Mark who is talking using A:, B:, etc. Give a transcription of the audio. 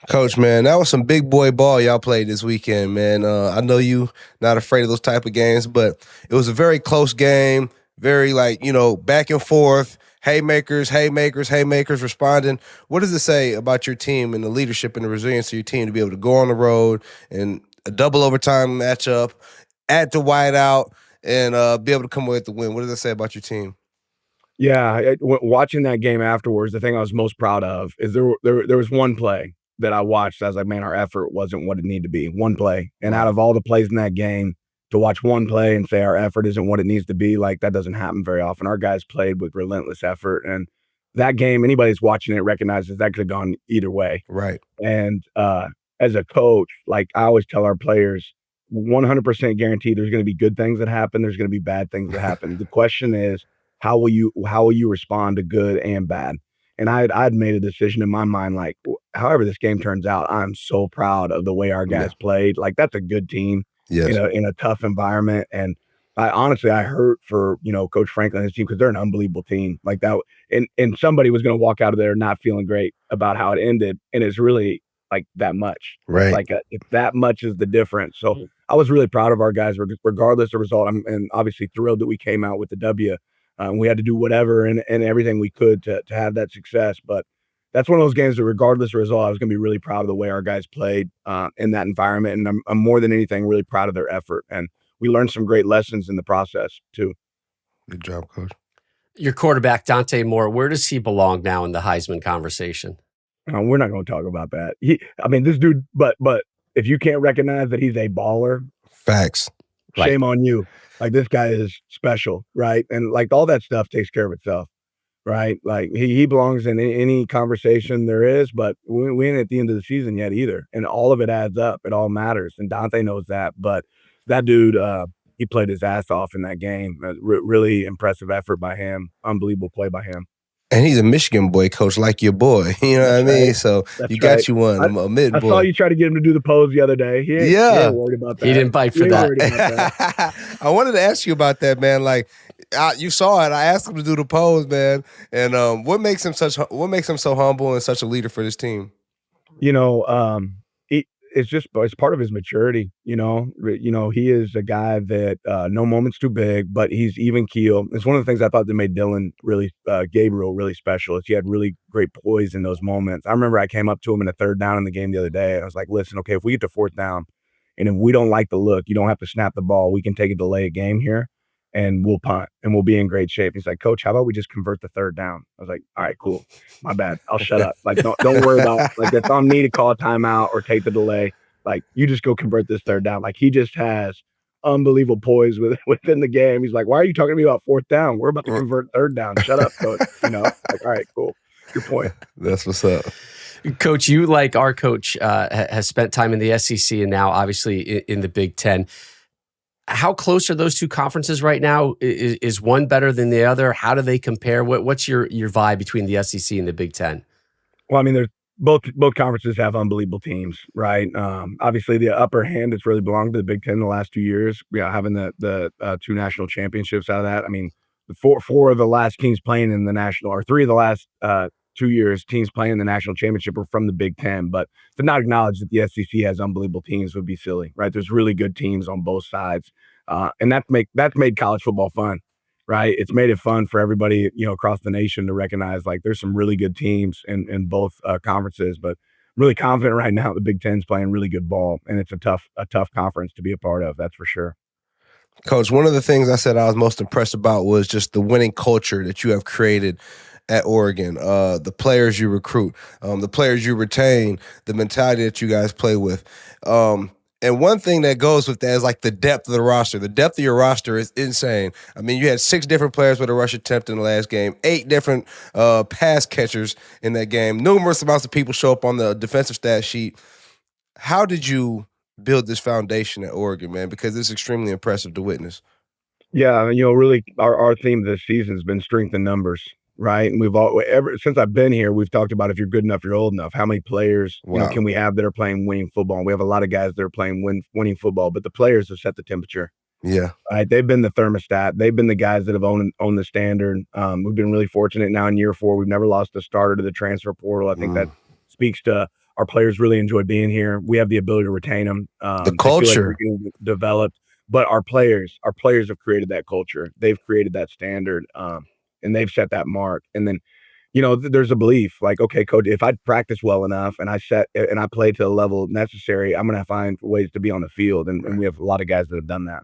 A: Coach, man, that was some big boy ball y'all played this weekend, man. I know you not afraid of those type of games, but it was a very close game, very back and forth, haymakers, haymakers, haymakers responding. What does it say about your team and the leadership and the resilience of your team to be able to go on the road and a double overtime matchup, add the whiteout, and be able to come away with the win? What does it say about your team?
B: Yeah, watching that game afterwards, the thing I was most proud of is there was one play that I watched. I was like, man, our effort wasn't what it needed to be. One play, and out of all the plays in that game, to watch one play and say our effort isn't what it needs to be, like that doesn't happen very often. Our guys played with relentless effort, and that game, anybody who's watching it recognizes that could have gone either way.
A: Right.
B: And as a coach, like I always tell our players, 100% guaranteed there's going to be good things that happen. There's going to be bad things that happen. The question is, how will you respond to good and bad? And I'd made a decision in my mind, like, however this game turns out, I'm so proud of the way our guys played. Like that's a good team
A: Yes.
B: in a tough environment. And I honestly, I hurt for, Coach Franklin and his team because they're an unbelievable team like that. And somebody was going to walk out of there not feeling great about how it ended. And it's really like that much,
A: Right.
B: like if that much is the difference. So I was really proud of our guys, regardless of the result. And obviously thrilled that we came out with the W. We had to do whatever and everything we could to have that success. But that's one of those games that regardless of the result, I was going to be really proud of the way our guys played in that environment. And I'm more than anything really proud of their effort. And we learned some great lessons in the process too.
A: Good job, Coach.
C: Your quarterback, Dante Moore, where does he belong now in the Heisman conversation?
B: We're not going to talk about that. This dude, but if you can't recognize that he's a baller,
A: facts.
B: Shame on you. Like this guy is special, right? And like all that stuff takes care of itself, right? Like he belongs in any conversation there is, but we ain't at the end of the season yet either. And all of it adds up. It all matters. And Dante knows that. But that dude, he played his ass off in that game. Really impressive effort by him. Unbelievable play by him.
A: And he's a Michigan boy, Coach, like your boy. You know what I mean?
B: Right.
A: So
B: That's
A: you got
B: right.
A: you one, a mid boy.
B: I saw you try to get him to do the pose the other day. He ain't worried about that.
C: He didn't bite for
A: that. I wanted to ask you about that, man. Like, you saw it. I asked him to do the pose, man. And what makes him so humble and such a leader for this team?
B: It's part of his maturity. He is a guy that no moment's too big, but he's even keel. It's one of the things I thought that made Gabriel really special. Is he had really great poise in those moments. I remember I came up to him in a third down in the game the other day. I was like, listen, okay, if we get to fourth down and if we don't like the look, you don't have to snap the ball. We can take a delay a game here and we'll punt and we'll be in great shape. He's like, Coach, how about we just convert the third down? I was like, all right, cool. My bad. I'll shut up. Like, don't worry about like it's on me to call a timeout or take the delay. Like, you just go convert this third down. Like, he just has unbelievable poise within the game. He's like, why are you talking to me about fourth down? We're about to convert third down. Shut up, Coach. Like, all right, cool. Good point.
A: That's what's up.
C: Coach, you, like our coach, has spent time in the SEC and now obviously in the Big Ten. How close are those two conferences right now? Is one better than the other? How do they compare? What's your vibe between the SEC and the Big Ten?
B: Well, there's both conferences have unbelievable teams, right? Obviously, the upper hand has really belonged to the Big Ten the last 2 years. Having the two national championships out of that. Four of the last teams playing in the national, or three of the last 2 years teams playing in the national championship are from the Big Ten. But to not acknowledge that the SEC has unbelievable teams would be silly, right? There's really good teams on both sides, and that's made college football fun, right? It's made it fun for everybody, across the nation to recognize like there's some really good teams in both conferences. But I'm really confident right now the Big Ten's playing really good ball, and it's a tough conference to be a part of. That's for sure.
A: Coach, one of the things I said I was most impressed about was just the winning culture that you have created at Oregon, the players you recruit, the players you retain, the mentality that you guys play with. And one thing that goes with that is like the depth of the roster. The depth of your roster is insane. You had 6 different players with a rush attempt in the last game, 8 different pass catchers in that game. Numerous amounts of people show up on the defensive stat sheet. How did you build this foundation at Oregon, man? Because it's extremely impressive to witness.
B: Yeah, really our theme this season has been strength in numbers, right? And ever since I've been here, we've talked about if you're good enough, you're old enough. How many players can we have that are playing winning football? And we have a lot of guys that are playing winning football, but the players have set the temperature.
A: Yeah.
B: Right. They've been the thermostat. They've been the guys that have owned the standard. We've been really fortunate now in year 4. We've never lost a starter to the transfer portal. I think that speaks to Our players really enjoy being here. We have the ability to retain them.
A: The
B: They feel like they're
A: culture.
B: getting developed, but our players have created that culture. They've created that standard, and they've set that mark. And then, there's a belief like, okay, coach, if I practice well enough and I play to the level necessary, I'm gonna find ways to be on the field. And we have a lot of guys that have done that.